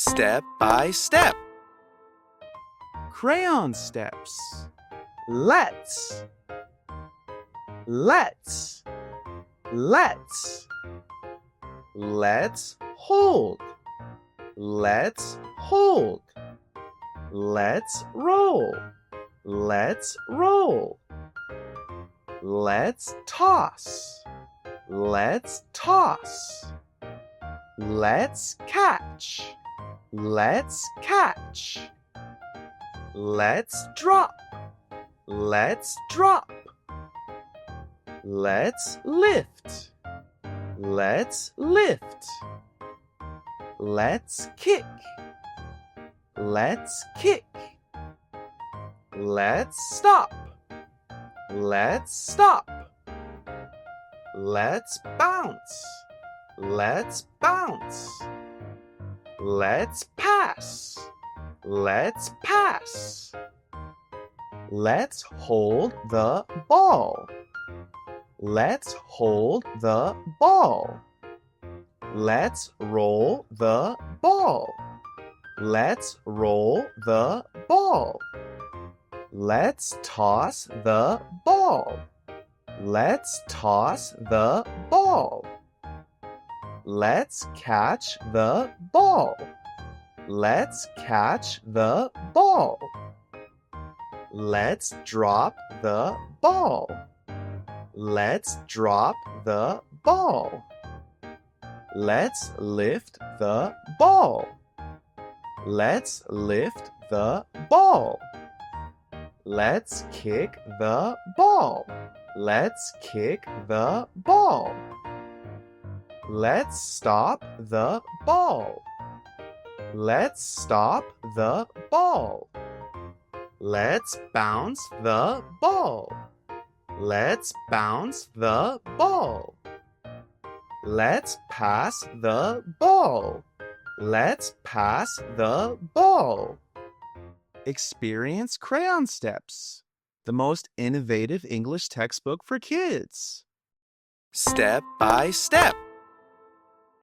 Step by step. Crayon steps. Let's. Let's hold. Let's hold. Let's roll. Let's roll. Let's toss. Let's toss. Let's catch. Let's catch. Let's drop. Let's drop. Let's lift. Let's lift. Let's kick. Let's kick. Let's stop. Let's stop. Let's bounce. Let's bounce. Let's pass. Let's pass. Let's hold the ball. Let's hold the ball. Let's roll the ball. Let's roll the ball. Let's toss the ball. Let's toss the ball. Let's catch the ball. Let's catch the ball. Let's drop the ball. Let's drop the ball. Let's lift the ball. Let's lift the ball. Let's kick the ball. Let's kick the ball. Let's stop the ball. Let's stop the ball. Let's bounce the ball. Let's bounce the ball. Let's pass the ball. Let's pass the ball. Experience Crayon Steps, the most innovative English textbook for kids. Step by step.